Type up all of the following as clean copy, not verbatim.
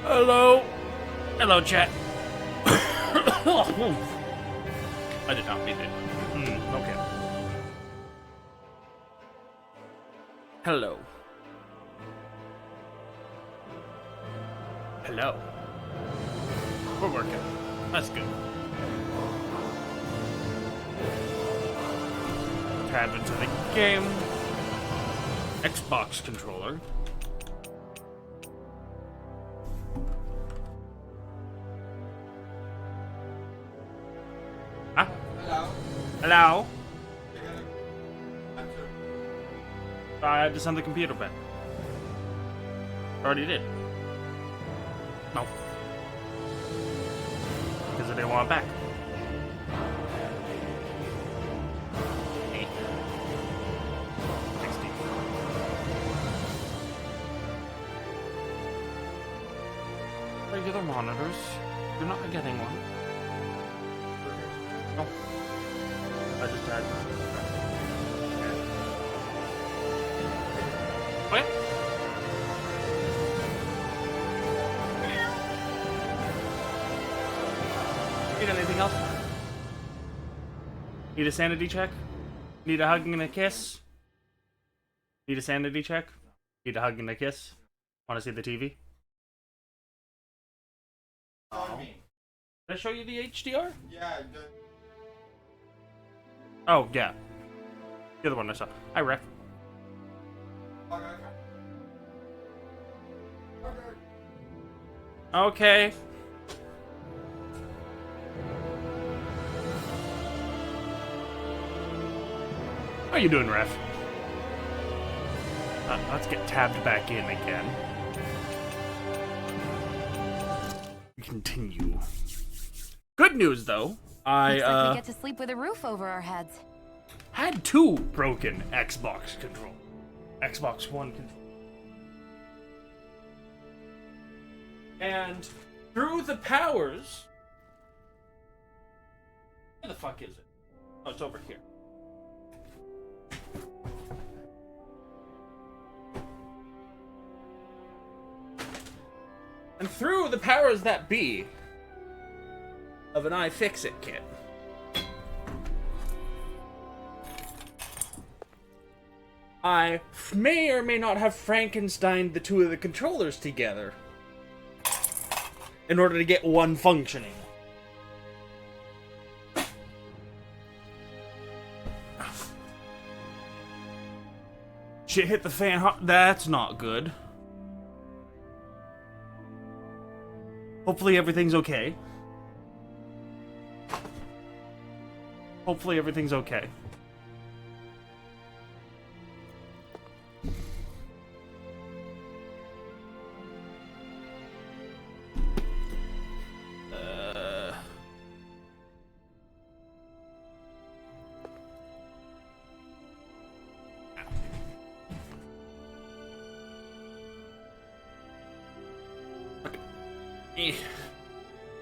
Hello. Hello, chat. I did not mean it. Okay. Hello. Hello. We're working. That's good. Tab into the game. Xbox controller. Huh? Hello? Hello? You're gonna answer. I had to send the computer back. Already did. No. Because I didn't want it back. Hey. 60. Regular monitors. You're not getting one. No. I just had. What? Need anything else? Need a sanity check? Need a hug and a kiss? Need a sanity check? Need a hug and a kiss? Want to see the TV? On me. Did I show you the HDR? Yeah, Oh, yeah. The other one I saw. Hi, Ref. okay. Okay. How you doing, Ref? Let's get tabbed back in again. Continue. Good news, though. Looks like we get to sleep with a roof over our heads. Had two broken Xbox control. Xbox One control. And through the powers... Where the fuck is it? Oh, it's over here. And through the powers that be of an iFixit kit, I may or may not have Frankensteined the two of the controllers together in order to get one functioning. Shit hit the fan hard. That's not good. Hopefully everything's okay. Hopefully everything's okay.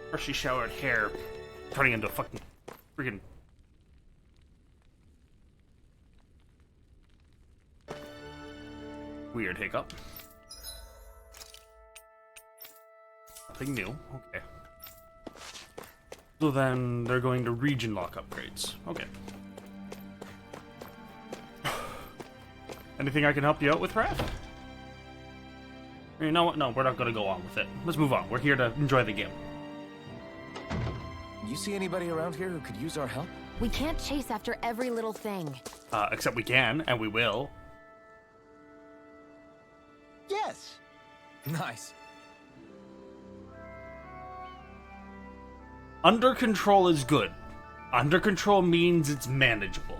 Freshly showered hair turning into a fucking freaking weird hiccup. Nothing new. Okay. So then they're going to region lock upgrades. Okay. Anything I can help you out with, Raph? You know what? No, we're not going to go on with it. Let's move on. We're here to enjoy the game. You see anybody around here who could use our help? We can't chase after every little thing. Except we can, and we will. Yes. Nice. Under control is good. Under control means it's manageable.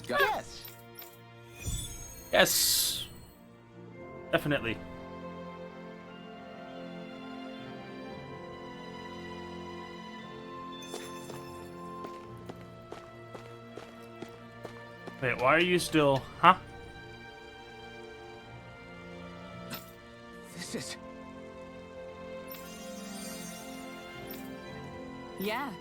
Yes. Yes. Definitely. Wait, why are you still... Huh? This is... Yeah.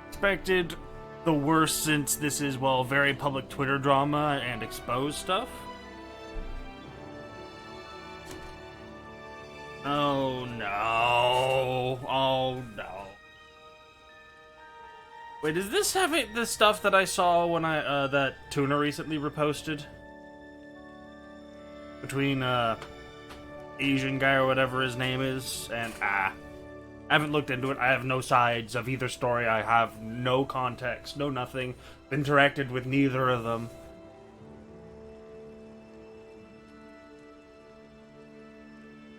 Expected the worst since this is, well, very public Twitter drama and exposed stuff. Oh no. Oh no. Wait, is this having the stuff that I saw when that Tuna recently reposted? Between, Asian guy or whatever his name is, and, I haven't looked into it. I have no sides of either story. I have no context, no nothing. Interacted with neither of them.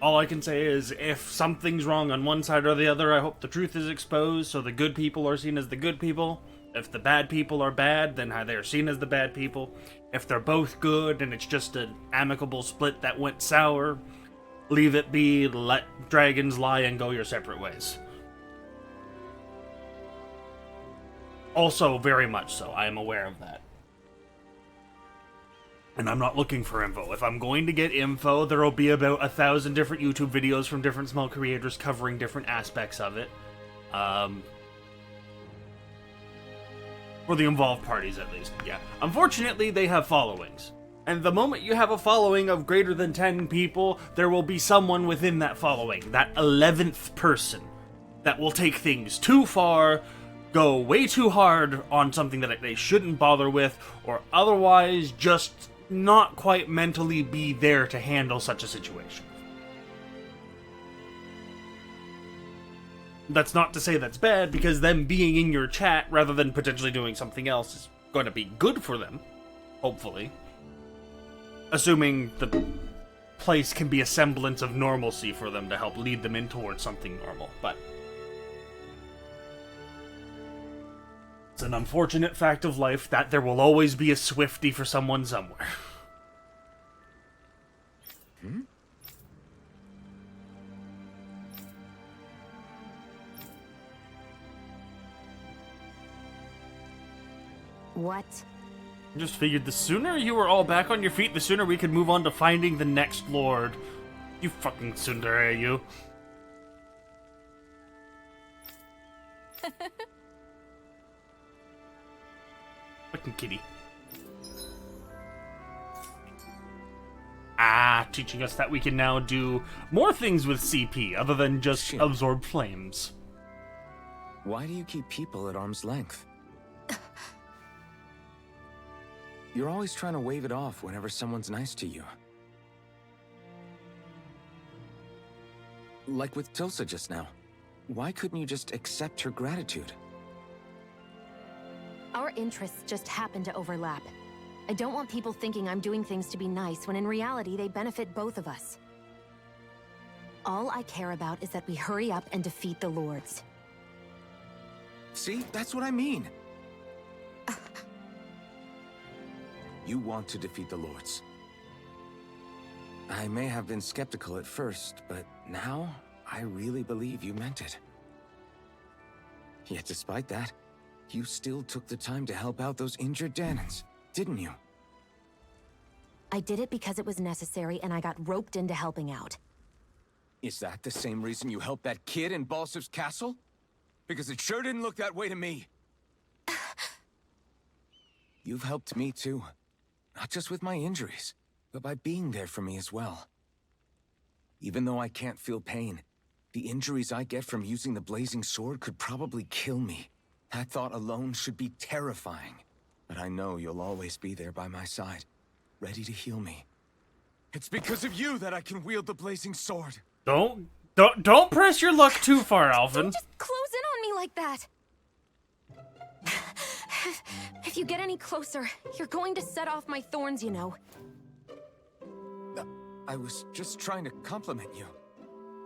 All I can say is, if something's wrong on one side or the other, I hope the truth is exposed so the good people are seen as the good people. If the bad people are bad, then they're seen as the bad people. If they're both good and it's just an amicable split that went sour, leave it be, let dragons lie and go your separate ways. Also, very much so, I am aware of that. And I'm not looking for info. If I'm going to get info, there will be about 1,000 different YouTube videos from different small creators covering different aspects of it. For the involved parties, at least. Yeah. Unfortunately, they have followings. And the moment you have a following of greater than 10 people, there will be someone within that following, that 11th person, that will take things too far, go way too hard on something that they shouldn't bother with, or otherwise just not quite mentally be there to handle such a situation. That's not to say that's bad, because them being in your chat rather than potentially doing something else is going to be good for them, hopefully. Assuming the place can be a semblance of normalcy for them to help lead them in towards something normal, but it's an unfortunate fact of life that there will always be a Swiftie for someone somewhere. What? Just figured the sooner you were all back on your feet, the sooner we could move on to finding the next lord. You fucking tsundere, you. Fucking kitty. Teaching us that we can now do more things with CP other than just Shit. absorb flames. Why do you keep people at arm's length? You're always trying to wave it off whenever someone's nice to you. Like with Tilsa just now. Why couldn't you just accept her gratitude? Our interests just happen to overlap. I don't want people thinking I'm doing things to be nice when in reality they benefit both of us. All I care about is that we hurry up and defeat the Lords. See, that's what I mean. You want to defeat the Lords. I may have been skeptical at first, but now I really believe you meant it. Yet despite that, you still took the time to help out those injured Danans, didn't you? I did it because it was necessary and I got roped into helping out. Is that the same reason you helped that kid in Balsiv's castle? Because it sure didn't look that way to me. You've helped me too. Not just with my injuries, but by being there for me as well. Even though I can't feel pain, the injuries I get from using the blazing sword could probably kill me. That thought alone should be terrifying. But I know you'll always be there by my side, ready to heal me. It's because of you that I can wield the blazing sword. Don't press your luck too far, Alvin. Don't just close in on me like that! If you get any closer, you're going to set off my thorns, you know. I was just trying to compliment you.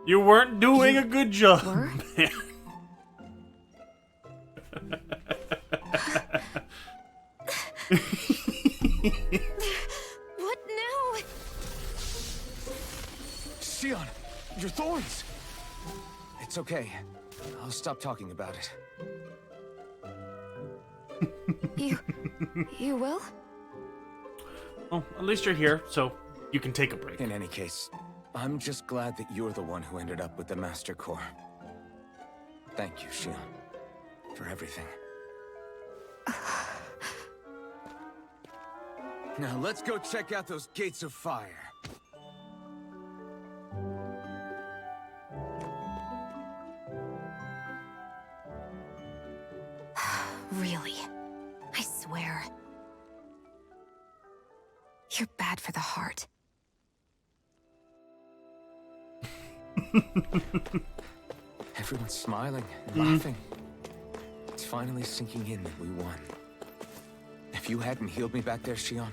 You weren't doing a good job, were? man. What now? Xion, your thorns! It's okay. I'll stop talking about it. You will? Well, at least you're here, so you can take a break. In any case, I'm just glad that you're the one who ended up with the Master Core. Thank you, Shion, for everything. Now let's go check out those gates of fire. Really? I swear. You're bad for the heart. Everyone's smiling and laughing. It's finally sinking in that we won. If you hadn't healed me back there, Shion,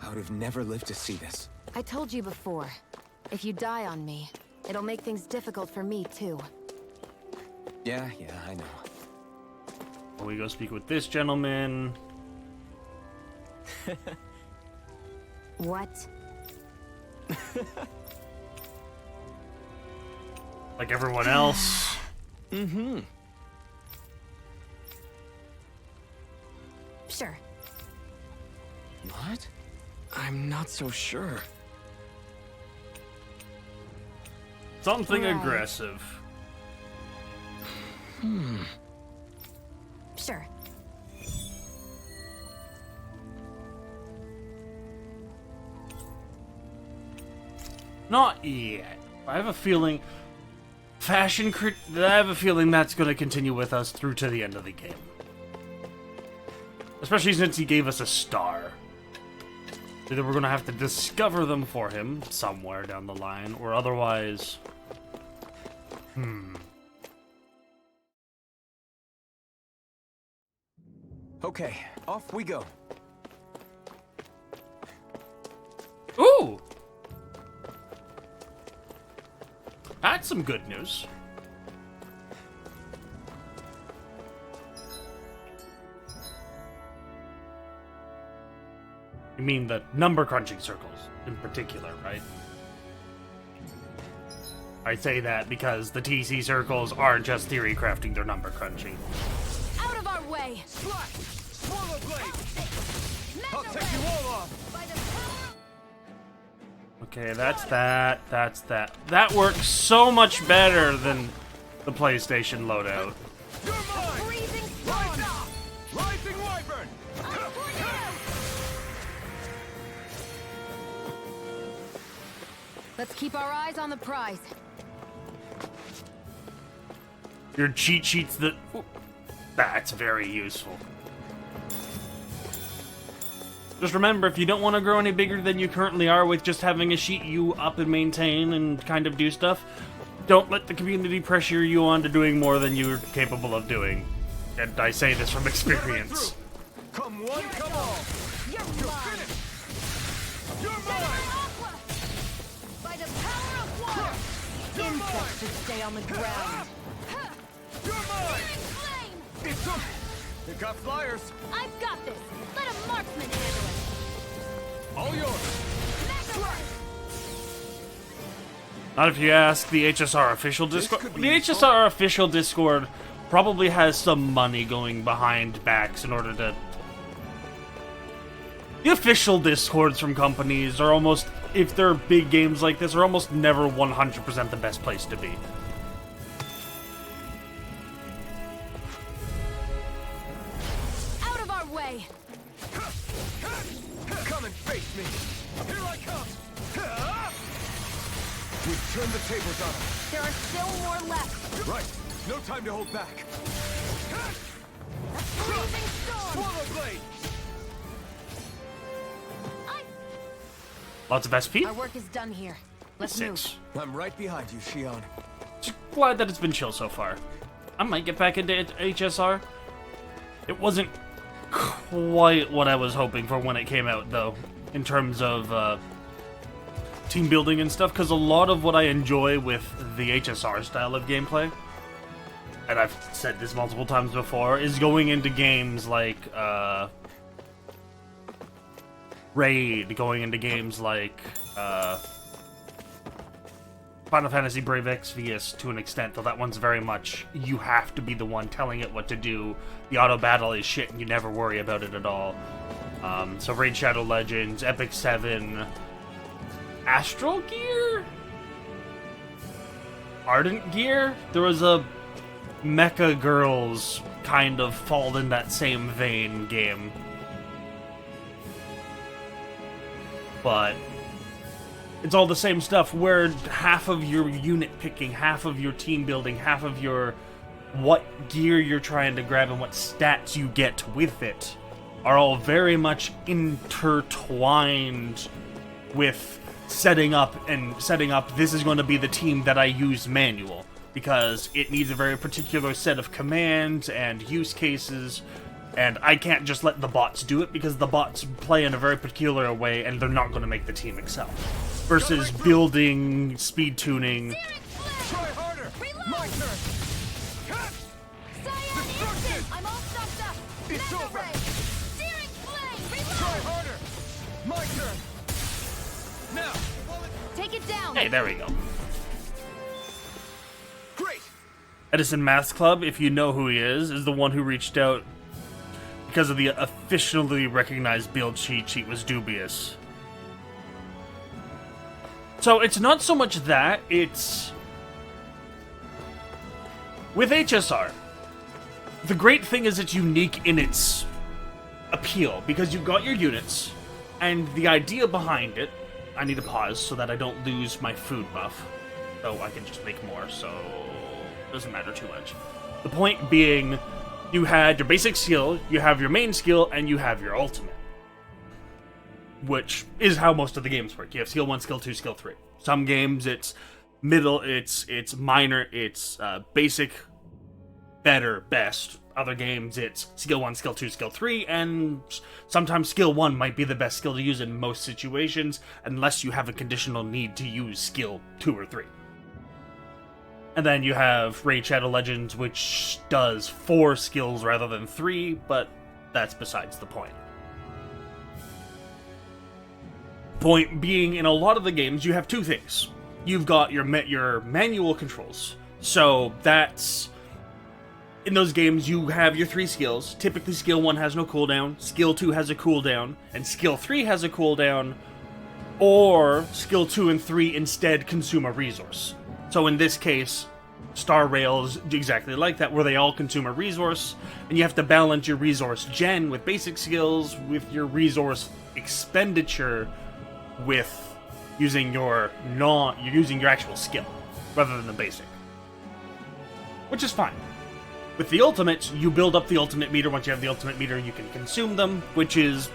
I would have never lived to see this. I told you before, if you die on me, it'll make things difficult for me too. Yeah, I know. We go speak with this gentleman. What? Like everyone else. Sure. What? I'm not so sure. Something Right. aggressive. Sure. Not yet. I have a feeling I have a feeling that's going to continue with us through to the end of the game. Especially since he gave us a star. Either we're going to have to discover them for him somewhere down the line, or otherwise... Okay, off we go. Ooh! That's some good news. You mean the number crunching circles in particular, right? I say that because the TC circles aren't just theory crafting, they're number crunching. Out of our way! Swallow blade! I'll take you all off! Okay, that's that. That works so much better than the PlayStation loadout. You're mine! Freezing Rise storm! up! Rising Wyvern! Let's keep our eyes on the prize. Your cheat sheets that... That's very useful. Just remember, if you don't want to grow any bigger than you currently are with just having a sheet you up and maintain and kind of do stuff, don't let the community pressure you on to doing more than you're capable of doing. And I say this from experience. Come one, come all! You're mine! You're mine! By the power of water! Insects should stay on the ground. You're mine! Flame! It's up! They got flyers! I've got this! Let a marksman handle it! All yours! Not if you ask the HSR official Discord. could The be HSR official Discord probably has some money going behind backs in order to... The official Discords from companies are almost, if they're big games like this, are almost never 100% the best place to be. Out of our way! Come and face me! Here I come! We've turned the tables on them. There are still more left! Right, no time to hold back. Freezing storm! Swallow blade! Lots of SP? Our work is done here. Let's 6. I'm right behind you, Shion. Just glad that it's been chill so far. I might get back into HSR. It wasn't quite what I was hoping for when it came out, though, in terms of team building and stuff, because a lot of what I enjoy with the HSR style of gameplay, and I've said this multiple times before, is going into games like Raid, going into games like Final Fantasy Brave Exvius to an extent, though that one's very much you have to be the one telling it what to do. The auto battle is shit and you never worry about it at all. So Raid Shadow Legends, Epic 7, Astral Gear? Ardent Gear? There was a Mecha Girls kind of fall in that same vein game. But it's all the same stuff where half of your unit picking, half of your team building, half of your what gear you're trying to grab and what stats you get with it are all very much intertwined with setting up this is going to be the team that I use manual, because it needs a very particular set of commands and use cases, and I can't just let the bots do it because the bots play in a very peculiar way and they're not going to make the team excel. Versus building, speed tuning. Try harder! My turn! Destruction! I'm all stuffed up! It's Mega over! Ray! Searing Flame! Try harder! My turn! Now! Take it down! Hey, there we go. Great! Edison Math Club, if you know who he is the one who reached out because of the officially recognized build cheat sheet was dubious. So it's not so much that, it's... With HSR, the great thing is it's unique in its appeal, because you've got your units, and the idea behind it... I need to pause so that I don't lose my food buff. So I can just make more, so... it doesn't matter too much. The point being, you had your basic skill, you have your main skill, and you have your ultimate. Which is how most of the games work. You have skill 1, skill 2, skill 3. Some games it's middle, it's minor, it's basic, better, best. Other games it's skill 1, skill 2, skill 3, and sometimes skill 1 might be the best skill to use in most situations, unless you have a conditional need to use skill 2 or 3. And then you have Raid Shadow Legends, which does 4 skills rather than 3, but that's besides the point. Point being, in a lot of the games, you have two things. You've got your manual controls. So that's... in those games, you have your 3 skills. Typically, skill 1 has no cooldown, skill 2 has a cooldown, and skill 3 has a cooldown, or skill 2 and 3 instead consume a resource. So in this case, Star Rail is exactly like that, where they all consume a resource, and you have to balance your resource gen with basic skills, with your resource expenditure, with using your actual skill, rather than the basic. Which is fine. With the ultimates, you build up the ultimate meter. Once you have the ultimate meter, you can consume them, which is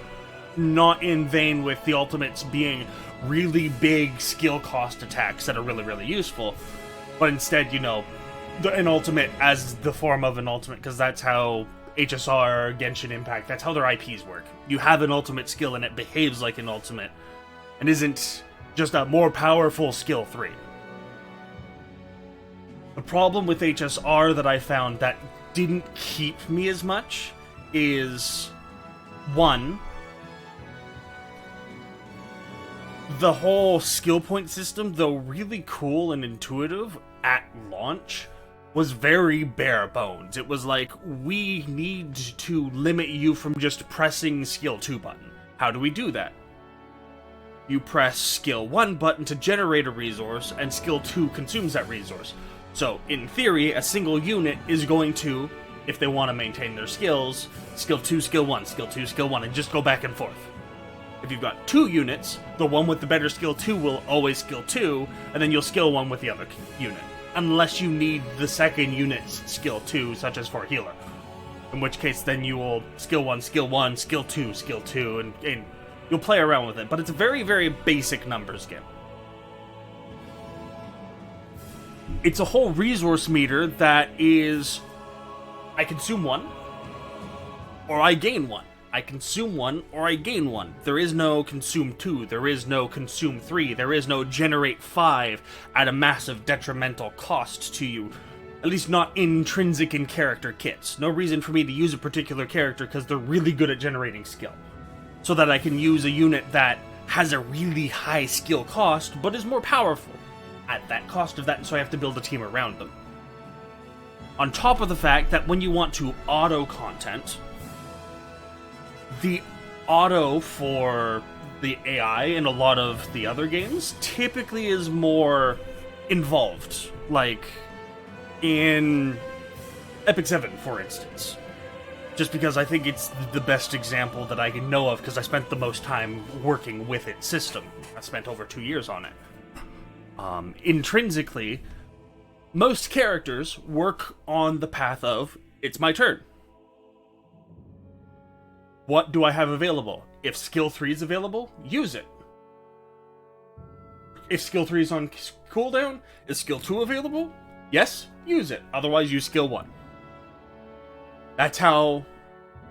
not in vain with the ultimates being really big skill cost attacks that are really, really useful. But instead, you know, an ultimate as the form of an ultimate, because that's how HSR, Genshin Impact, that's how their IPs work. You have an ultimate skill and it behaves like an ultimate, and isn't just a more powerful skill 3. The problem with HSR that I found that didn't keep me as much is, 1, the whole skill point system, though really cool and intuitive at launch, was very bare bones. It was like, we need to limit you from just pressing skill 2 button. How do we do that? You press skill 1 button to generate a resource, and skill 2 consumes that resource. So, in theory, a single unit is going to, if they want to maintain their skills, skill 2, skill 1, skill 2, skill 1, and just go back and forth. If you've got 2 units, the one with the better skill 2 will always skill 2, and then you'll skill 1 with the other unit. Unless you need the second unit's skill 2, such as for a healer. In which case, then you will skill 1, skill 1, skill 2, and you'll play around with it. But it's a very, very basic numbers game. It's a whole resource meter that is, I consume 1, or I gain 1. I consume 1, or I gain 1. There is no consume 2, there is no consume 3, there is no generate 5 at a massive detrimental cost to you. At least not intrinsic in character kits. No reason for me to use a particular character because they're really good at generating skill. So that I can use a unit that has a really high skill cost, but is more powerful at that cost of that, and so I have to build a team around them. On top of the fact that when you want to auto-content, the auto for the AI in a lot of the other games typically is more involved. Like in Epic 7, for instance. Just because I think it's the best example that I can know of, because I spent the most time working with its system. I spent over 2 years on it. Intrinsically, most characters work on the path of, it's my turn. What do I have available? If skill 3 is available, use it. If skill 3 is on cooldown, is skill 2 available? Yes, use it. Otherwise, use skill 1. That's how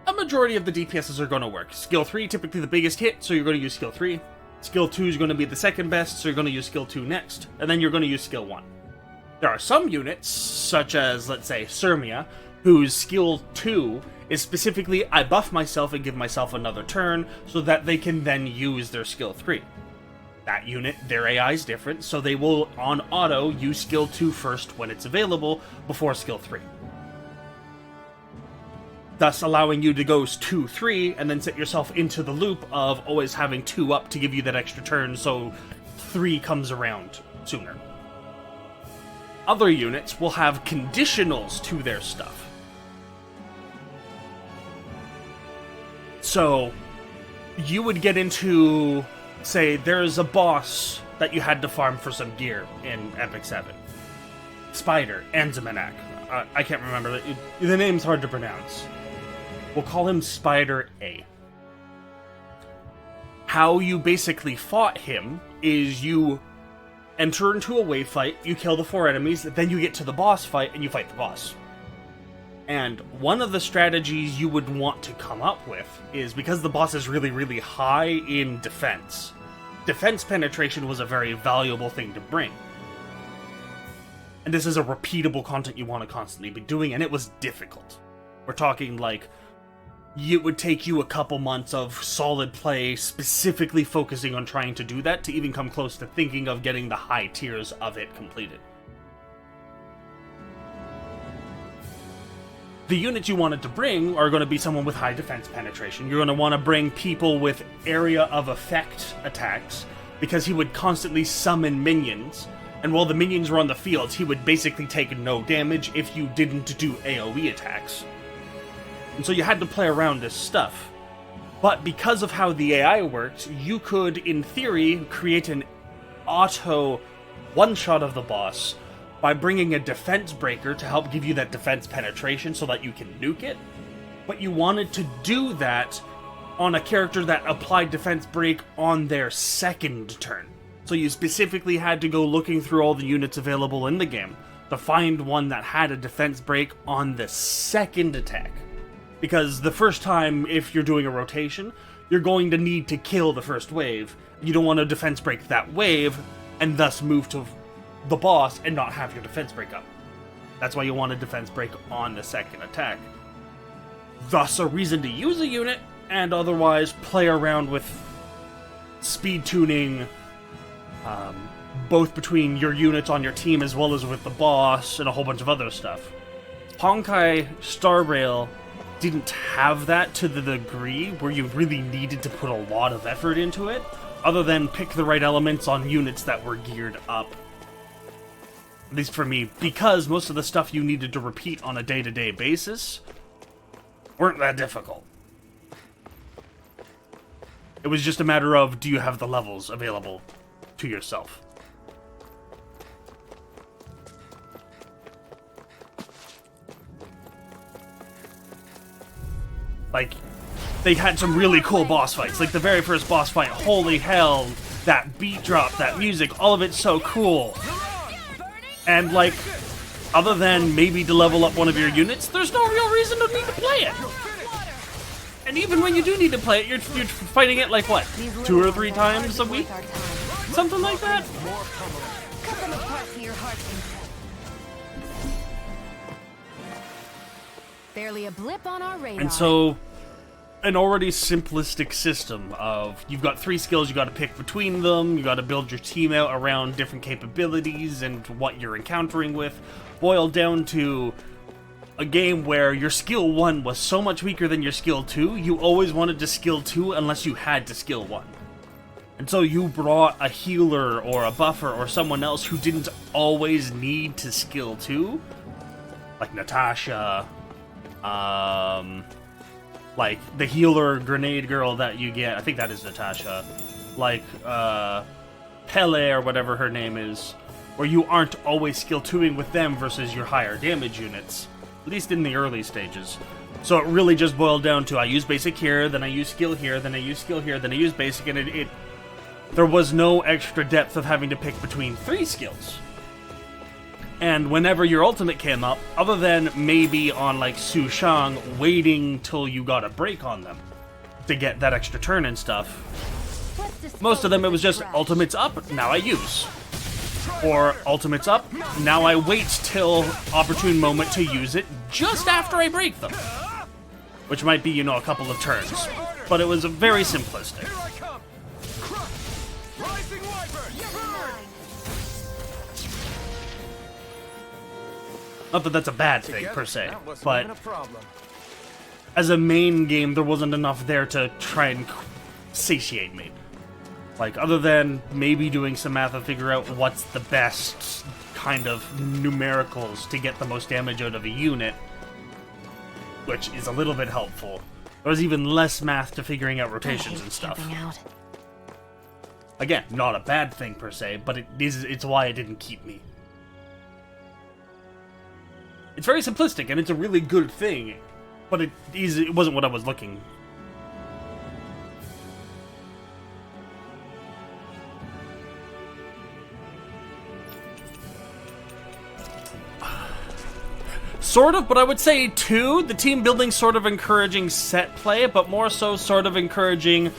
a majority of the DPSs are going to work. Skill 3, typically the biggest hit, so you're going to use skill 3. Skill 2 is going to be the second best, so you're going to use skill 2 next. And then you're going to use skill 1. There are some units, such as, let's say, Sirmia, whose skill 2 is specifically, I buff myself and give myself another turn, so that they can then use their skill 3. That unit, their AI is different, so they will, on auto, use skill 2 first when it's available, before skill 3. Thus allowing you to go 2-3, and then set yourself into the loop of always having 2 up to give you that extra turn, so 3 comes around sooner. Other units will have conditionals to their stuff. So, you would get into, say, there's a boss that you had to farm for some gear in Epic 7. Spider, Anzamanak. I can't remember. The name's hard to pronounce. We'll call him Spider A. How you basically fought him is you enter into a wave fight, you kill the 4 enemies, then you get to the boss fight and you fight the boss. And one of the strategies you would want to come up with is, because the boss is really, really high in defense, defense penetration was a very valuable thing to bring. And this is a repeatable content you want to constantly be doing, and it was difficult. We're talking like, it would take you a couple months of solid play, specifically focusing on trying to do that, to even come close to thinking of getting the high tiers of it completed. The units you wanted to bring are going to be someone with high defense penetration. You're going to want to bring people with area of effect attacks, because he would constantly summon minions, and while the minions were on the field, he would basically take no damage if you didn't do AoE attacks. And so you had to play around this stuff. But because of how the AI worked, you could, in theory, create an auto one-shot of the boss by bringing a defense breaker to help give you that defense penetration so that you can nuke it. But you wanted to do that on a character that applied defense break on their second turn. So you specifically had to go looking through all the units available in the game to find one that had a defense break on the second attack. Because the first time, if you're doing a rotation, you're going to need to kill the first wave. You don't want to defense break that wave, and thus move to the boss and not have your defense break up. That's why you want a defense break on the second attack. Thus a reason to use a unit, and otherwise play around with speed tuning, both between your units on your team as well as with the boss, and a whole bunch of other stuff. Honkai Star Rail didn't have that to the degree where you really needed to put a lot of effort into it, other than pick the right elements on units that were geared up. At least for me, because most of the stuff you needed to repeat on a day-to-day basis weren't that difficult. It was just a matter of, do you have the levels available to yourself? Like, they had some really cool boss fights. Like the very first boss fight, holy hell, that beat drop, that music, all of it's so cool. And like, other than maybe to level up one of your units, there's no real reason to need to play it. And even when you do need to play it, you're fighting it like what, 2 or 3 times a week? Something like that? Cut them apart to your heart's content. Barely a blip on our radar. And so, an already simplistic system of, you've got 3 skills you gotta pick between them, you gotta build your team out around different capabilities and what you're encountering with, boiled down to a game where your skill 1 was so much weaker than your skill 2, you always wanted to skill 2 unless you had to skill 1. And so you brought a healer or a buffer or someone else who didn't always need to skill 2. Like Natasha, like the healer grenade girl that you get, I think that is Natasha. Like, Pele or whatever her name is, where you aren't always skill 2ing with them versus your higher damage units. At least in the early stages. So it really just boiled down to I use basic here, then I use skill here, then I use skill here, then I use basic, and there was no extra depth of having to pick between 3 skills. And whenever your ultimate came up, other than maybe on like Su Shang, waiting till you got a break on them to get that extra turn and stuff, most of them it was just ultimate's up, now I use. Or ultimate's up, now I wait till opportune moment to use it just after I break them. Which might be, you know, a couple of turns. But it was very simplistic. Here I come! Crush! Rising Wyvern! Burn! Not that that's a bad thing, per se, That wasn't but even a problem. as a main game, there wasn't enough there to try and satiate me. Like, other than maybe doing some math to figure out what's the best kind of numericals to get the most damage out of a unit, which is a little bit helpful. There was even less math to figuring out rotations and stuff. Out. Again, not a bad thing per se, but it's why it didn't keep me. It's very simplistic, and it's a really good thing, but it wasn't what I was looking. Sort of, but I would say 2, the team building sort of encouraging set play, but more so sort of encouraging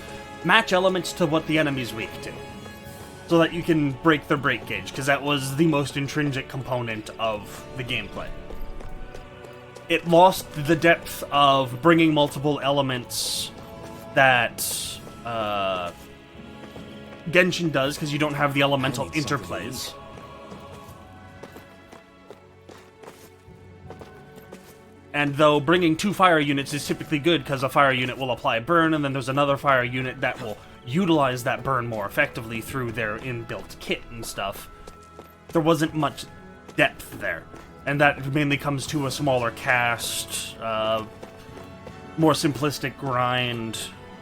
match elements to what the enemy's weak to. So that you can break their break gauge, because that was the most intrinsic component of the gameplay. It lost the depth of bringing multiple elements that Genshin does, because you don't have the elemental interplays. And though bringing 2 fire units is typically good, because a fire unit will apply burn, and then there's another fire unit that will utilize that burn more effectively through their inbuilt kit and stuff, there wasn't much depth there. And that mainly comes to a smaller cast, more simplistic grind,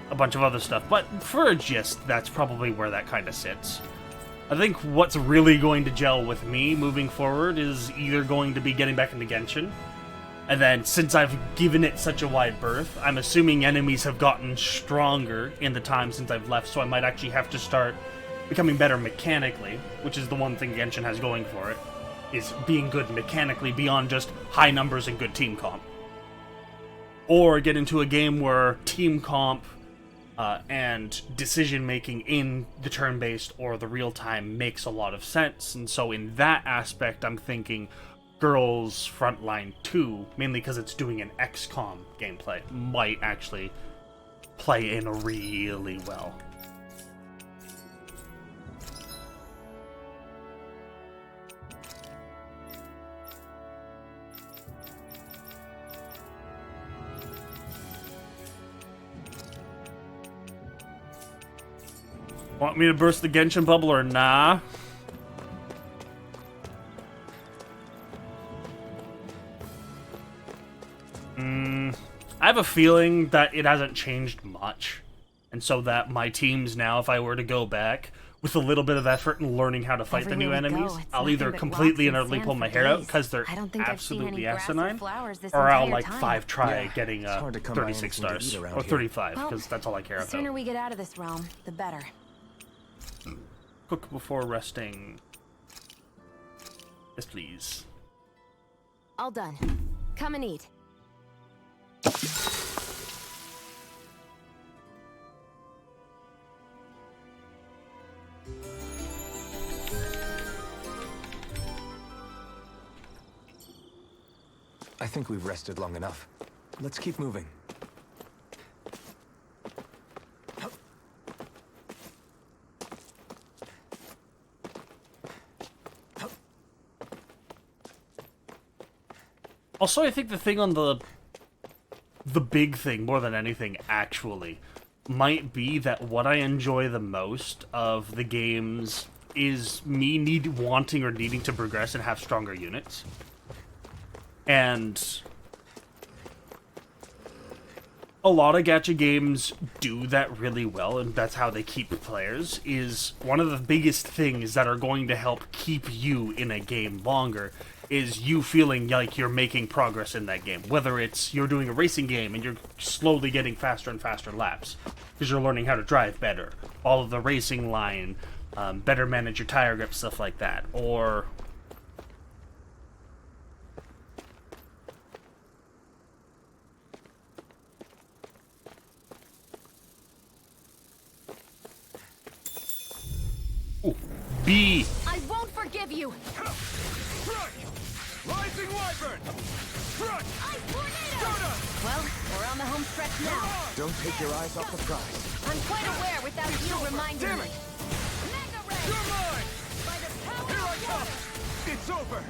a bunch of other stuff. But for a gist, that's probably where that kind of sits. I think what's really going to gel with me moving forward is either going to be getting back into Genshin, and then since I've given it such a wide berth, I'm assuming enemies have gotten stronger in the time since I've left, so I might actually have to start becoming better mechanically, which is the one thing Genshin has going for it, is being good mechanically beyond just high numbers and good team comp. Or get into a game where team comp and decision-making in the turn-based or the real-time makes a lot of sense, and so in that aspect I'm thinking Girls Frontline 2, mainly because it's doing an XCOM gameplay, might actually play in really well. Want me to burst the Genshin bubble or nah? I have a feeling that it hasn't changed much, and so that my teams now, if I were to go back, with a little bit of effort and learning how to fight the new enemies, I'll either completely and utterly pull my hair out because they're absolutely asinine, or I'll like 5-try getting 36 stars, or 35, because that's all I care The about. sooner we get out of this realm, the better. Cook before resting. Yes, please. All done. Come and eat. I think we've rested long enough. Let's keep moving. Also, I think the thing on the big thing, more than anything, actually, might be that what I enjoy the most of the games is me wanting or needing to progress and have stronger units. And a lot of gacha games do that really well, and that's how they keep players, is one of the biggest things that are going to help keep you in a game longer is you feeling like you're making progress in that game. Whether it's you're doing a racing game and you're slowly getting faster and faster laps, because you're learning how to drive better, all of the racing line, better manage your tire grip, stuff like that, or B. I won't forgive you! Front! Rising Wyvern! Front! Ice tornado! Soda! Well, we're on the home stretch now. Don't take your eyes off the prize. I'm quite aware without you reminding Damn me. it! Mega Ray! You're mine! By the power Here I of come! water! It's over!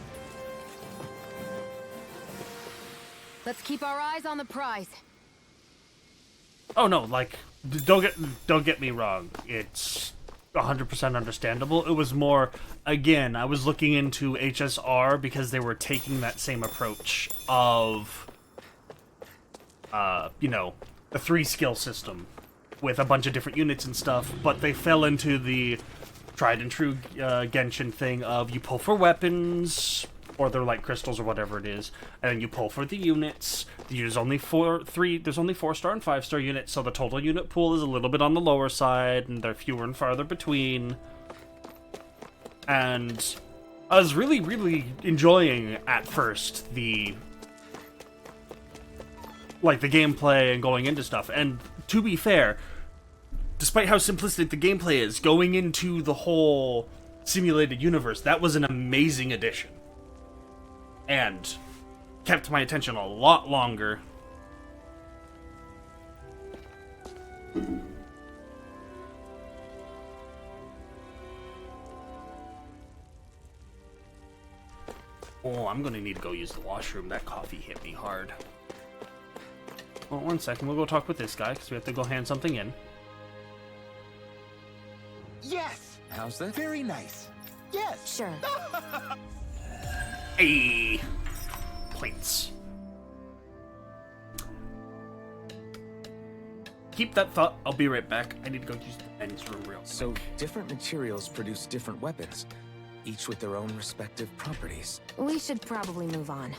Let's keep our eyes on the prize. Oh no, like don't get me wrong. It's 100% understandable. It was more, again, I was looking into HSR because they were taking that same approach of you know, a 3-skill system with a bunch of different units and stuff, but they fell into the tried and true Genshin thing of you pull for weapons, or they're like crystals or whatever it is, and then you pull for the units. There's only 4-star and 5-star units, so the total unit pool is a little bit on the lower side, and they're fewer and farther between. And I was really, really enjoying at first the gameplay and going into stuff. And to be fair, despite how simplistic the gameplay is, going into the whole simulated universe, that was an amazing addition. And kept my attention a lot longer. Oh, I'm gonna need to go use the washroom. That coffee hit me hard. Well, 1 second. We'll go talk with this guy, because we have to go hand something in. Yes! How's that? Very nice. Yes! Sure. Hey! Plates. Keep that thought. I'll be right back. I need to go use the men's room real quick. So, different materials produce different weapons, each with their own respective properties. We should probably move on.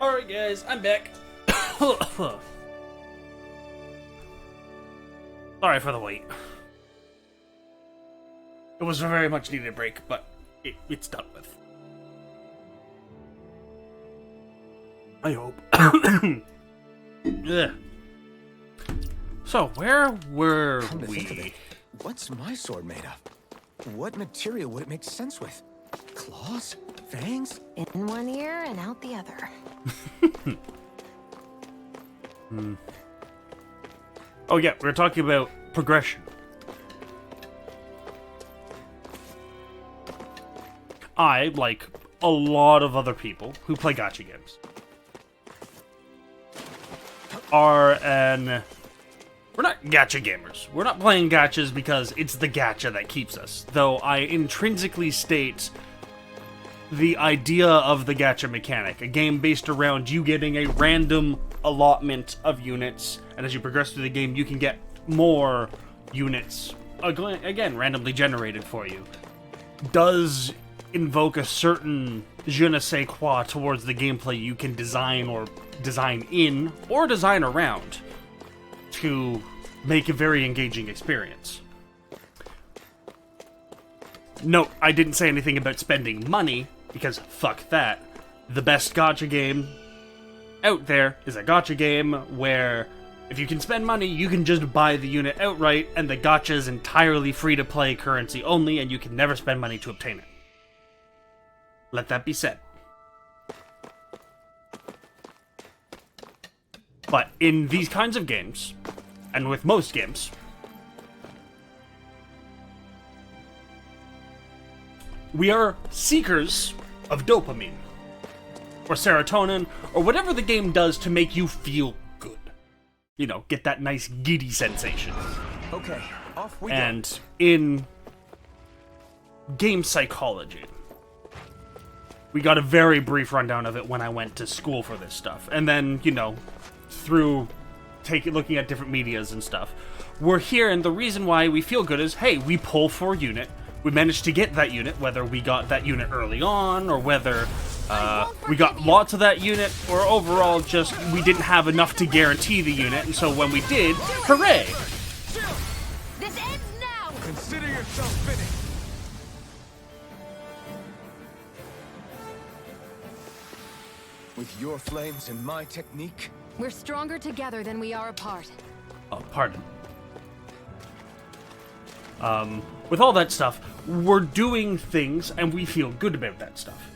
Alright guys, I'm back. Sorry for the wait. It was a very much needed break, but it's done with. I hope. Ugh. So, where were Come to think of we? it, what's my sword made of? What material would it make sense with? Claws? Fangs? In one ear and out the other. Oh yeah, we were talking about progression. I, like a lot of other people who play gacha games, we're not gacha gamers. We're not playing gachas because it's the gacha that keeps us. Though I intrinsically state the idea of the gacha mechanic, a game based around you getting a random allotment of units, and as you progress through the game, you can get more units, again, randomly generated for you, does invoke a certain je ne sais quoi towards the gameplay you can design or design in or design around to make a very engaging experience. Note, I didn't say anything about spending money, because fuck that. The best gacha game out there is a gacha game where if you can spend money, you can just buy the unit outright, and the gacha is entirely free-to-play currency only, and you can never spend money to obtain it. Let that be said. But in these kinds of games, and with most games, we are seekers of dopamine, or serotonin, or whatever the game does to make you feel good. You know, get that nice giddy sensation. Okay, off we go. And in game psychology, we got a very brief rundown of it when I went to school for this stuff. And then, you know, through looking at different medias and stuff, we're here, and the reason why we feel good is, hey, we pull for a unit, we managed to get that unit, whether we got that unit early on, or whether we got lots of that unit, or overall just we didn't have enough to guarantee the unit, and so when we did, hooray! This ends now! Consider yourself finished. With your flames and my technique, We're stronger together than we are apart. Oh, pardon. With all that stuff, we're doing things, and we feel good about that stuff.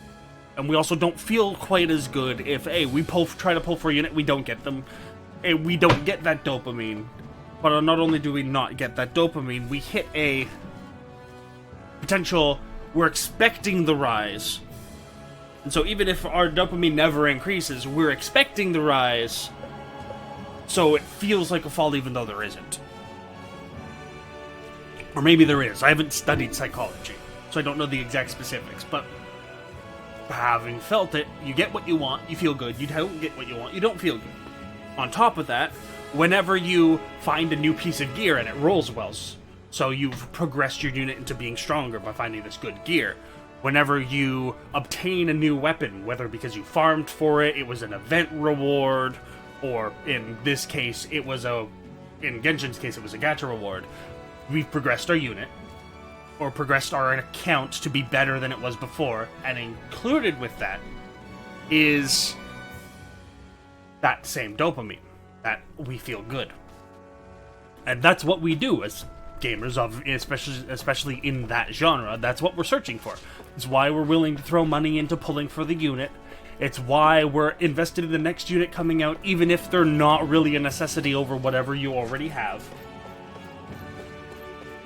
And we also don't feel quite as good if, hey, we try to pull for a unit, we don't get them. Hey, we don't get that dopamine. But not only do we not get that dopamine, we hit a potential, we're expecting the rise. And so even if our dopamine never increases, we're expecting the rise, so it feels like a fall even though there isn't. Or maybe there is. I haven't studied psychology, so I don't know the exact specifics, but having felt it, you get what you want, you feel good. You don't get what you want, you don't feel good. On top of that, whenever you find a new piece of gear and it rolls well, so you've progressed your unit into being stronger by finding this good gear. Whenever you obtain a new weapon, whether because you farmed for it, it was an event reward, or in this case, in Genshin's case, it was a gacha reward, we've progressed our unit, or progressed our account to be better than it was before, and included with that is that same dopamine, that we feel good. And that's what we do as gamers, especially in that genre. That's what we're searching for. It's why we're willing to throw money into pulling for the unit. It's why we're invested in the next unit coming out, even if they're not really a necessity over whatever you already have.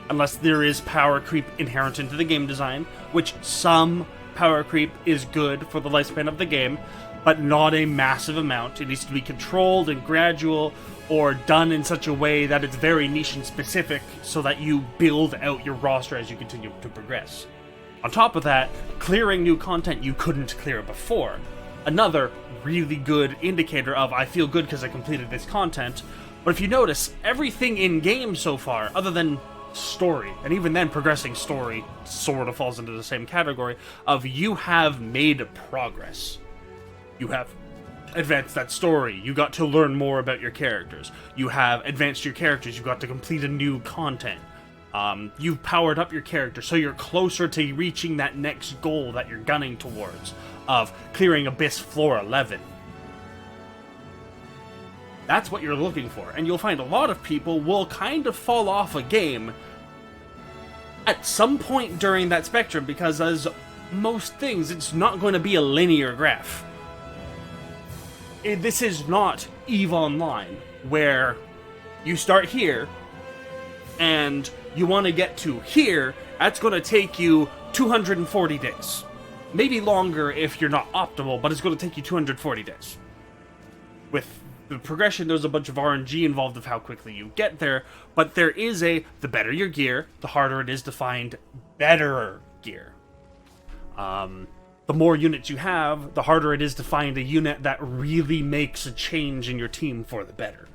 Unless there is power creep inherent into the game design, which some power creep is good for the lifespan of the game, but not a massive amount. It needs to be controlled and gradual, or done in such a way that it's very niche and specific, so that you build out your roster as you continue to progress. On top of that, clearing new content you couldn't clear before. Another really good indicator of, I feel good because I completed this content. But if you notice, everything in-game so far, other than story, and even then progressing story sort of falls into the same category of you have made progress. You have advanced that story. You got to learn more about your characters. You have advanced your characters. You got to complete a new content. You've powered up your character, so you're closer to reaching that next goal that you're gunning towards, of clearing Abyss Floor 11. That's what you're looking for, and you'll find a lot of people will kind of fall off a game at some point during that spectrum, because as most things, it's not going to be a linear graph. This is not EVE Online, where you start here, and you want to get to here. That's going to take you 240 days. Maybe longer if you're not optimal, but it's going to take you 240 days. With the progression, there's a bunch of RNG involved of how quickly you get there, but there is the better your gear, the harder it is to find better gear. The more units you have, the harder it is to find a unit that really makes a change in your team for the better.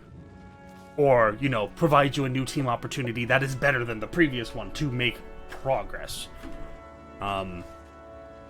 Or, you know, provides you a new team opportunity that is better than the previous one to make progress.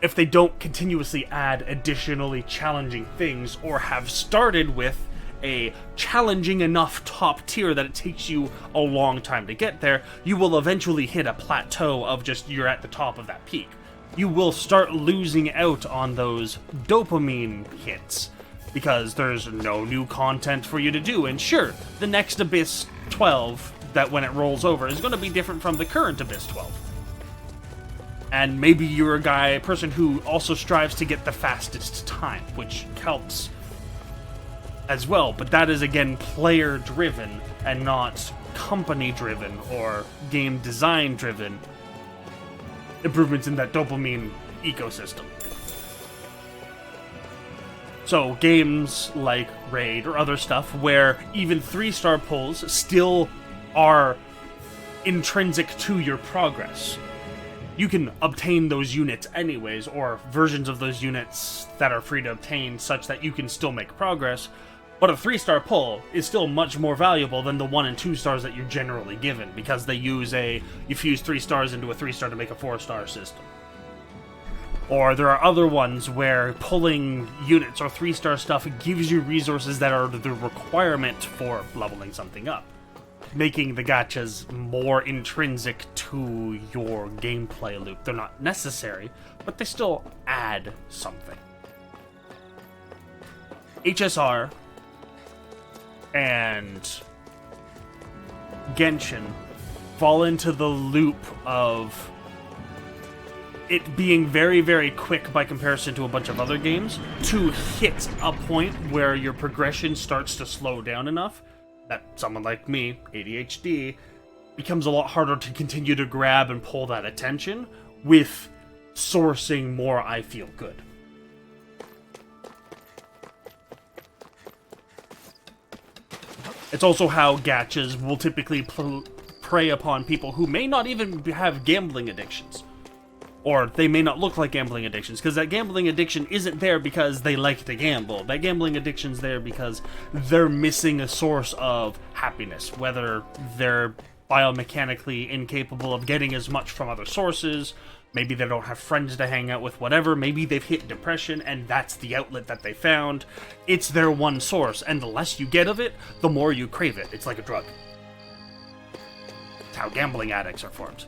If they don't continuously add additionally challenging things, or have started with a challenging enough top tier that it takes you a long time to get there, you will eventually hit a plateau of just you're at the top of that peak. You will start losing out on those dopamine hits, because there's no new content for you to do. And sure, the next Abyss 12, that when it rolls over, is going to be different from the current Abyss 12. And maybe you're a person who also strives to get the fastest time, which helps as well, but that is again player driven and not company driven or game design driven improvements in that dopamine ecosystem. So games like Raid or other stuff where even 3-star pulls still are intrinsic to your progress. You can obtain those units anyways, or versions of those units that are free to obtain such that you can still make progress, but a 3-star pull is still much more valuable than the 1 and 2 stars that you're generally given, because they use you fuse 3 stars into a 3-star to make a 4-star system. Or there are other ones where pulling units or 3-star stuff gives you resources that are the requirement for leveling something up, making the gachas more intrinsic to your gameplay loop. They're not necessary, but they still add something. HSR and Genshin fall into the loop of it being very, very quick by comparison to a bunch of other games to hit a point where your progression starts to slow down enough that someone like me, ADHD, becomes a lot harder to continue to grab and pull that attention with sourcing more I feel good. It's also how gachas will typically prey upon people who may not even have gambling addictions. Or they may not look like gambling addictions, because that gambling addiction isn't there because they like to gamble. That gambling addiction's there because they're missing a source of happiness, whether they're biomechanically incapable of getting as much from other sources, maybe they don't have friends to hang out with, whatever, maybe they've hit depression and that's the outlet that they found. It's their one source, and the less you get of it, the more you crave it. It's like a drug. It's how gambling addicts are formed.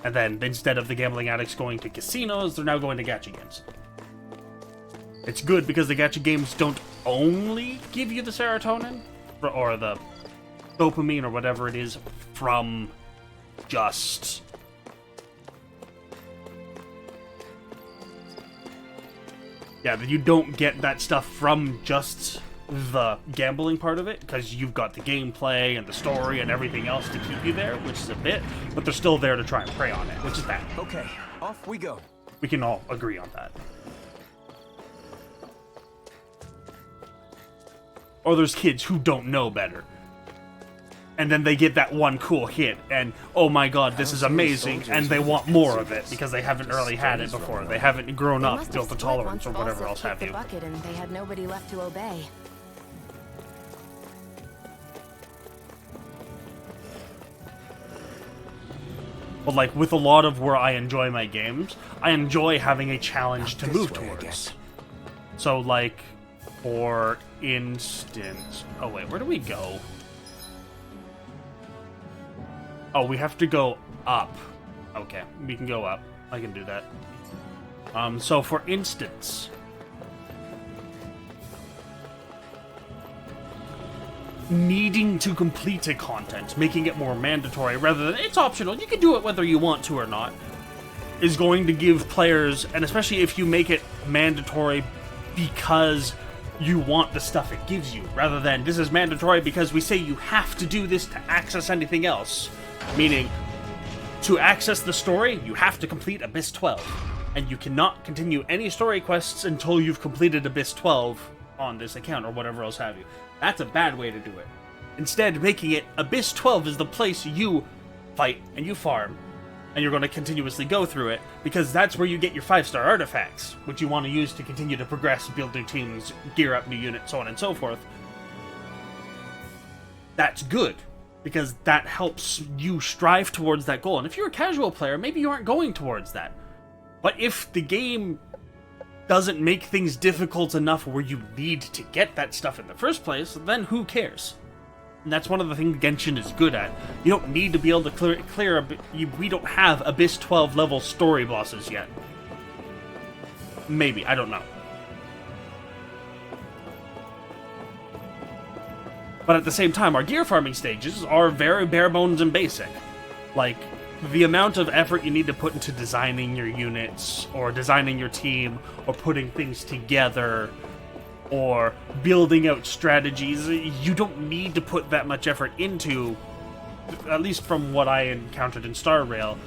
And then, instead of the gambling addicts going to casinos, they're now going to gacha games. It's good because the gacha games don't only give you the serotonin, or the dopamine, or whatever it is, from just... Yeah, you don't get that stuff from just the gambling part of it, because you've got the gameplay and the story and everything else to keep you there, which is a bit, but they're still there to try and prey on it, which is bad. Okay, off we go. We can all agree on that. Or there's kids who don't know better. And then they get that one cool hit, and oh my god, this is amazing, and they want more of it because they haven't really had it before. They haven't grown up, built a tolerance, or whatever else have you. Bucket and they had nobody left to obey. But like with a lot of where I enjoy my games, I enjoy having a challenge to move towards. So like for instance... Oh, wait, where do we go? Oh, we have to go up. Okay, we can go up. I can do that. So for instance... needing to complete a content, making it more mandatory rather than it's optional, you can do it whether you want to or not, is going to give players, and especially if you make it mandatory because you want the stuff it gives you, rather than this is mandatory because we say you have to do this to access anything else. Meaning, to access the story, you have to complete Abyss 12, and you cannot continue any story quests until you've completed Abyss 12 on this account or whatever else have you. That's a bad way to do it. Instead, making it Abyss 12 is the place you fight and you farm, and you're going to continuously go through it, because that's where you get your 5-star artifacts, which you want to use to continue to progress, build new teams, gear up new units, so on and so forth. That's good, because that helps you strive towards that goal. And if you're a casual player, maybe you aren't going towards that. But if the game doesn't make things difficult enough where you need to get that stuff in the first place, then who cares? And that's one of the things Genshin is good at. You don't need to be able to we don't have Abyss 12 level story bosses yet. Maybe, I don't know. But at the same time, our gear farming stages are very bare bones and basic. Like, the amount of effort you need to put into designing your units, or designing your team, or putting things together, or building out strategies, you don't need to put that much effort into, at least from what I encountered in Star Rail.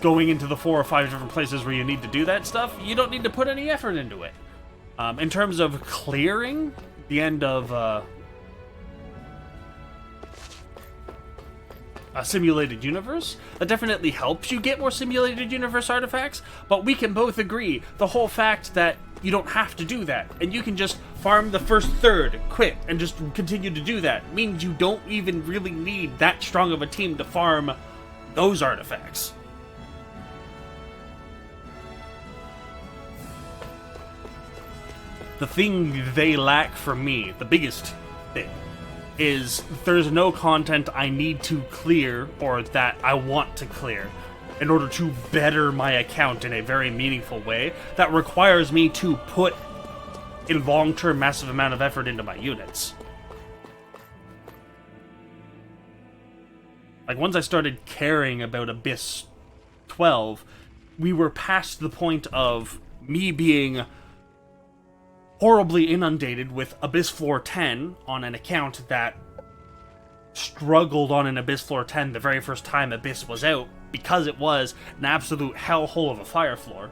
Going into the 4 or 5 different places where you need to do that stuff, you don't need to put any effort into it. In terms of clearing the end of a simulated universe, that definitely helps you get more simulated universe artifacts, but we can both agree the whole fact that you don't have to do that, and you can just farm the first third, quit, and just continue to do that, means you don't even really need that strong of a team to farm those artifacts. The thing they lack for me, the biggest thing, is there's no content I need to clear or that I want to clear in order to better my account in a very meaningful way that requires me to put a long-term massive amount of effort into my units. Like, once I started caring about Abyss 12, we were past the point of me being horribly inundated with Abyss Floor 10 on an account that struggled on an Abyss Floor 10 the very first time Abyss was out, because it was an absolute hellhole of a fire floor.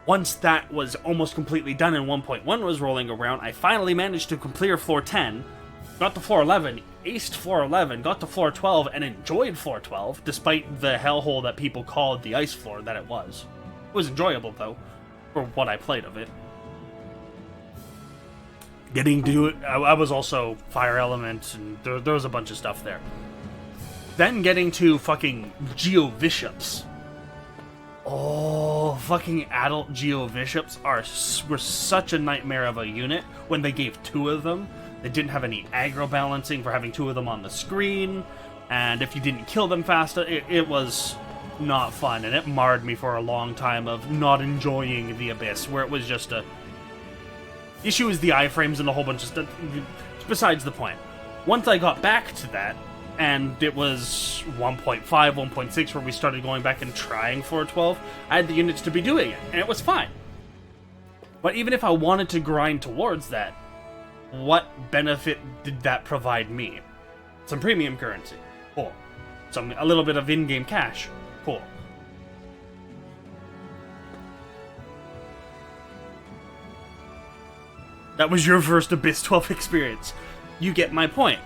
Once that was almost completely done and 1.1 was rolling around, I finally managed to clear Floor 10, got to Floor 11, aced Floor 11, got to Floor 12, and enjoyed Floor 12, despite the hellhole that people called the ice floor that it was. It was enjoyable, though, for what I played of it. Getting to it, I was also Fire Element, and there was a bunch of stuff there. Then getting to fucking Geo Bishops. Oh, fucking adult Geo Bishops were such a nightmare of a unit when they gave 2 of them. They didn't have any aggro balancing for having 2 of them on the screen, and if you didn't kill them fast, it was not fun, and it marred me for a long time of not enjoying the Abyss, where it was just a... The issue is the iframes and a whole bunch of stuff. Besides the point. Once I got back to that, and it was 1.5, 1.6, where we started going back and trying Floor 12, I had the units to be doing it, and it was fine. But even if I wanted to grind towards that, what benefit did that provide me? Some premium currency. Cool. A little bit of in-game cash. Cool. That was your first Abyss 12 experience. You get my point.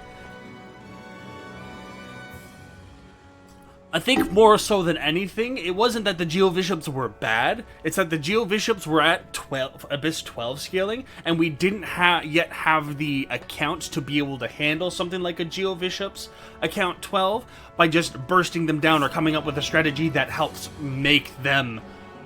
I think more so than anything, it wasn't that the Geo Bishops were bad, it's that the Geo Bishops were at Abyss 12 scaling, and we didn't yet have the account to be able to handle something like a Geo Bishops account 12 by just bursting them down or coming up with a strategy that helps make them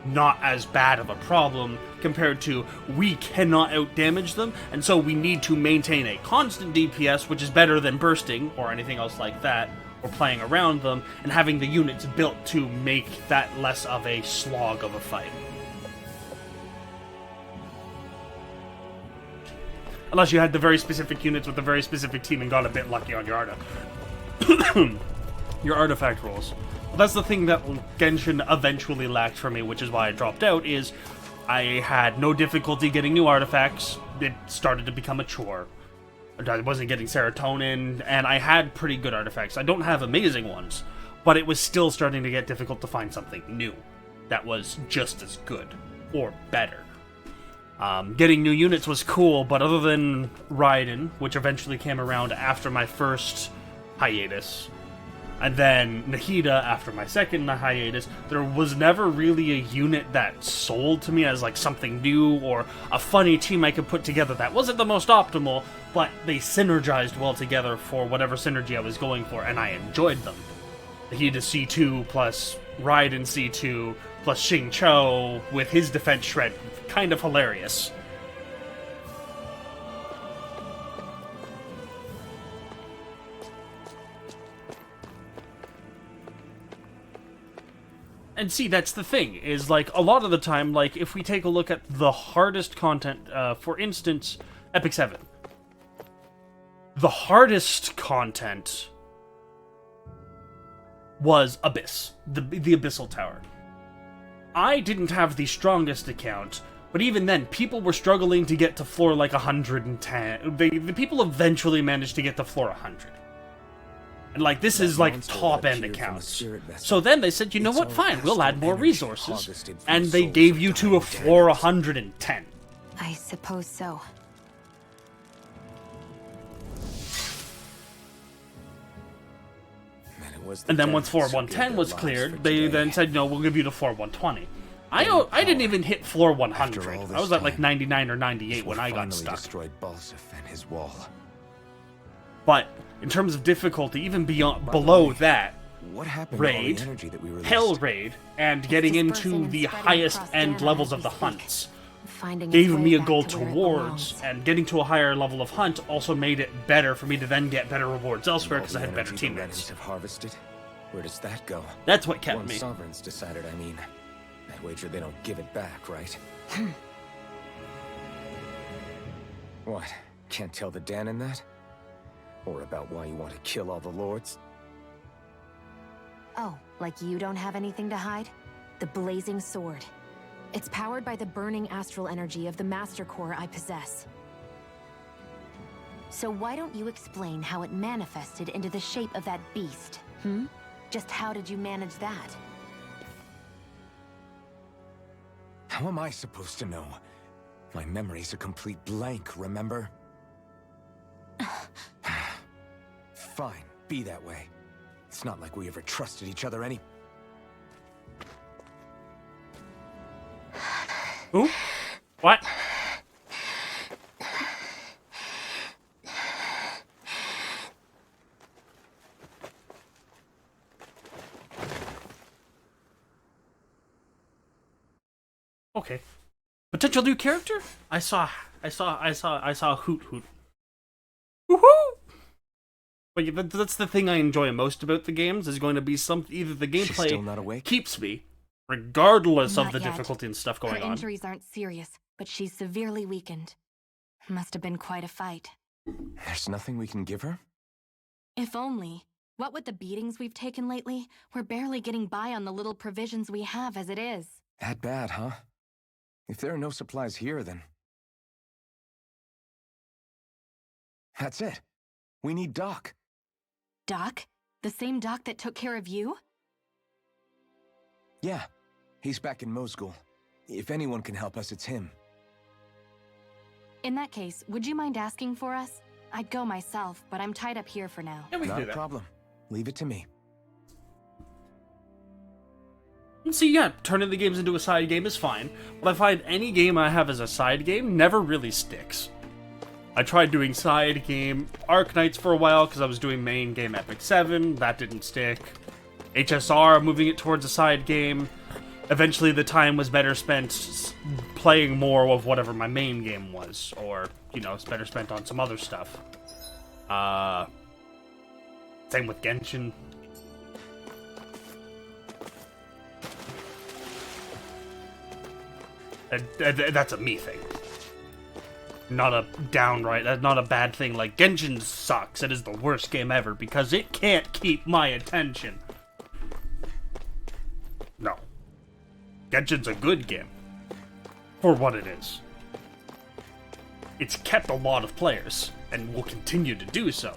not as bad of a problem compared to we cannot outdamage them, and so we need to maintain a constant DPS, which is better than bursting or anything else like that, or playing around them, and having the units built to make that less of a slog of a fight. Unless you had the very specific units with a very specific team and got a bit lucky on your your artifact rolls. That's the thing that Genshin eventually lacked for me, which is why I dropped out, is I had no difficulty getting new artifacts. It started to become a chore. I wasn't getting serotonin, and I had pretty good artifacts. I don't have amazing ones, but it was still starting to get difficult to find something new that was just as good, or better. Getting new units was cool, but other than Raiden, which eventually came around after my first hiatus, and then Nahida after my second hiatus, there was never really a unit that sold to me as like something new or a funny team I could put together that wasn't the most optimal, but they synergized well together for whatever synergy I was going for, and I enjoyed them. Nahida C2 plus Raiden C2 plus Xing Cho with his defense shred, kind of hilarious. And see, that's the thing, is, like, a lot of the time, like, if we take a look at the hardest content, for instance, Epic 7. The hardest content was Abyss, the Abyssal Tower. I didn't have the strongest account, but even then, people were struggling to get to floor, like, 110. The people eventually managed to get to floor 100. And, like, this is, like, top-end accounts. So then they said, you know what, fine, we'll add more resources. And they gave you to a floor 110. I suppose so. And then once floor 110 was cleared, they then said, no, we'll give you to floor 120. I didn't even hit floor 100. I was at, like, 99 or 98 when I got stuck. But in terms of difficulty, even below that, raid, hell raid, and getting into the highest end levels of the hunts gave me a goal towards, and getting to a higher level of hunt also made it better for me to then get better rewards elsewhere because I had better teammates. Where does that go? That's what kept me. Sovereigns decided, I mean. I wager they don't give it back, right? What? Can't tell the Dan in that? Or about why you want to kill all the lords? Oh, like you don't have anything to hide? The Blazing Sword. It's powered by the burning astral energy of the Master Core I possess. So why don't you explain how it manifested into the shape of that beast, Just how did you manage that? How am I supposed to know? My memory's a complete blank, remember? Fine, be that way. It's not like we ever trusted each other any... Who? What? Okay. Potential new character? I saw Hoot Hoot. Woohoo! But yeah, that's the thing I enjoy most about the games, is going to be either the gameplay still not awake? keeps me, regardless of Not the yet. difficulty and stuff going Her on. injuries aren't serious, but she's severely weakened. Must have been quite a fight. There's nothing we can give her? If only. What with the beatings we've taken lately, we're barely getting by on the little provisions we have as it is. That bad, huh? If there are no supplies here, then... That's it. We need Doc. Doc? The same Doc that took care of you? Yeah, he's back in Mosgul. If anyone can help us, it's him. In that case, would you mind asking for us? I'd go myself, but I'm tied up here for now. Yeah, we can Not do a that. problem. Leave it to me. So yeah, turning the games into a side game is fine, but I find any game I have as a side game never really sticks. I tried doing side game Arknights for a while because I was doing main game Epic 7, that didn't stick. HSR, moving it towards a side game. eventually the time was better spent playing more of whatever my main game was, or, you know, it's better spent on some other stuff. Same with Genshin. That's a me thing. Not a downright, not a bad thing. Like, Genshin sucks. It is the worst game ever because it can't keep my attention. No. Genshin's a good game. For what it is. It's kept a lot of players, and will continue to do so.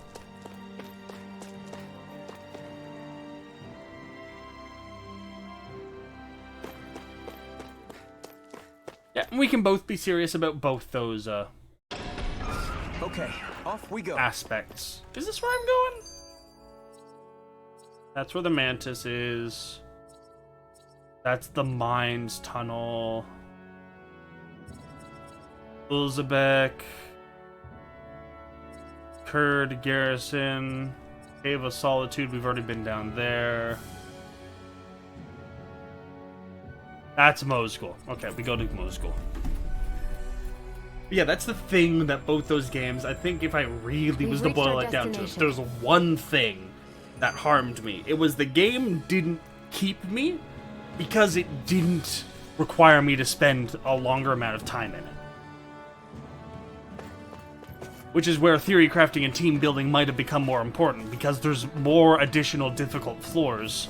Yeah, we can both be serious about both those, Okay, off we go. aspects. Is this where I'm going? That's where the Mantis is. That's the Mines Tunnel. Ulzebek. Kurd Garrison. Cave of Solitude, we've already been down there. That's Mosgul. Okay, we go to Mosgul. Yeah, that's the thing that both those games, I think if I really was to reached boil our it down to, destination. there's one thing that harmed me. It was the game didn't keep me because it didn't require me to spend a longer amount of time in it. Which is where theory crafting and team building might have become more important, because there's more additional difficult floors.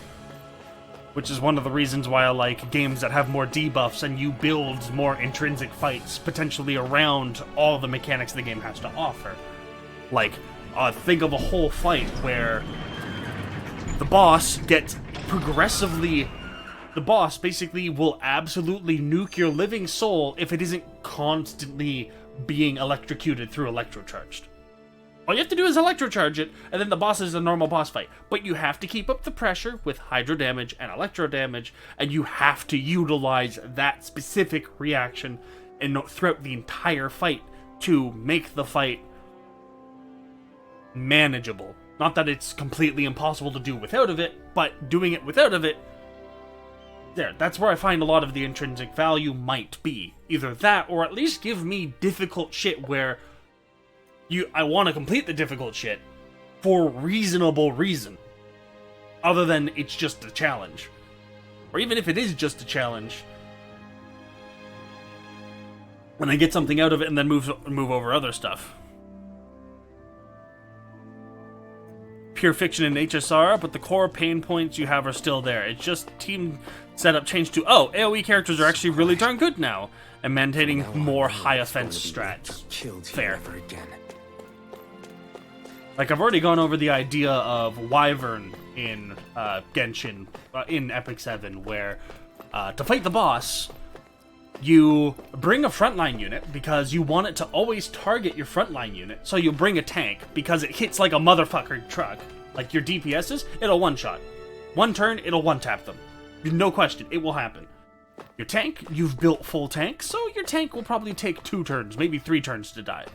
Which is one of the reasons why I like games that have more debuffs and you build more intrinsic fights potentially around all the mechanics the game has to offer. Like, think of a whole fight where the boss gets progressively... The boss basically will absolutely nuke your living soul if it isn't constantly being electrocuted through electrocharged. All you have to do is electrocharge it, and then the boss is a normal boss fight. But you have to keep up the pressure with hydro damage and electro damage, and you have to utilize that specific reaction and throughout the entire fight to make the fight manageable. Not that it's completely impossible to do without of it, but doing it without of it, that's where I find a lot of the intrinsic value might be. Either that, or at least give me difficult shit where I want to complete the difficult shit for reasonable reason. Other than it's just a challenge. Or even if it is just a challenge, when I get something out of it and then move over other stuff. Pure Fiction and HSR, but the core pain points you have are still there. It's just team setup changed to, AoE characters are actually really darn good now, and mandating more high offense strats. Fair. Like, I've already gone over the idea of Wyvern in Genshin, in Epic 7, where to fight the boss, you bring a frontline unit because you want it to always target your frontline unit, so you bring a tank because it hits like a motherfucker truck. Like your DPSs, it'll one-shot. One turn, it'll one-tap them. No question, it will happen. Your tank, you've built full tank, so your tank will probably take 2 turns, maybe 3 turns to die.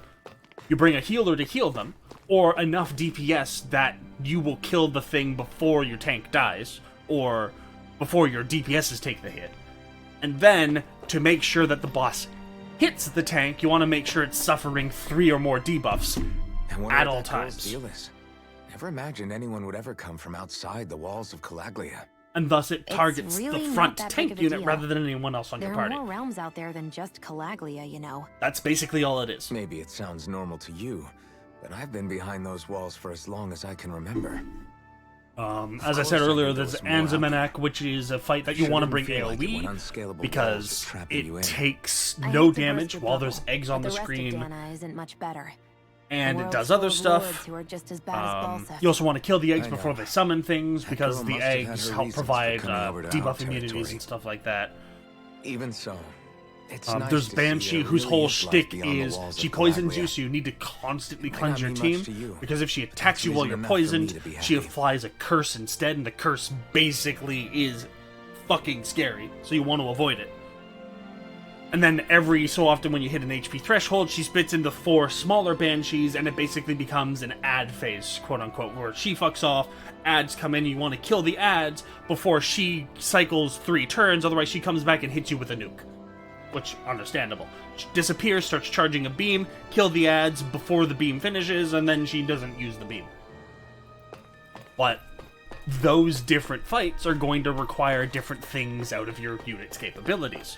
You bring a healer to heal them, or enough DPS that you will kill the thing before your tank dies, or before your DPSs take the hit. And then, to make sure that the boss hits the tank, you want to make sure it's suffering 3 or more debuffs at all times. Never imagined anyone would ever come from outside the walls of Calaglia. And thus it targets really the not front that big tank of a unit deal. rather than anyone else on There your are party. more realms out there than just Calaglia, you know. That's basically all it is. Maybe it sounds normal to you, but I've been behind those walls for as long as I can remember. As I said earlier, there's Anzamanak, which is a fight that you want to bring AoE, because it takes I no hate to damage burst your while bubble, there's eggs on but the rest of screen, Dana isn't much better. and The it world's does full other of stuff. lords who are just as bad as Balseth. You also want to kill the eggs I before know. they summon things, That because girl the must have had eggs her help reasons for provide coming over to our debuff immunities territory. and stuff like that. Even so, it's nice There's to see Banshee, there whose really whole is life shtick beyond the is walls she of poisons Calaglia. you, so you need to constantly Might cleanse not your mean much team, to you, because if she but attacks you it while isn't you're enough for me poisoned, to be she happy. applies a curse instead, and the curse basically is fucking scary, so you want to avoid it. And then every so often when you hit an HP threshold, she spits into 4 smaller banshees, and it basically becomes an ad phase, quote unquote, where she fucks off, ads come in, you want to kill the ads before she cycles 3 turns, otherwise she comes back and hits you with a nuke. Which, understandable. She disappears, starts charging a beam, kill the ads before the beam finishes, and then she doesn't use the beam. But those different fights are going to require different things out of your unit's capabilities.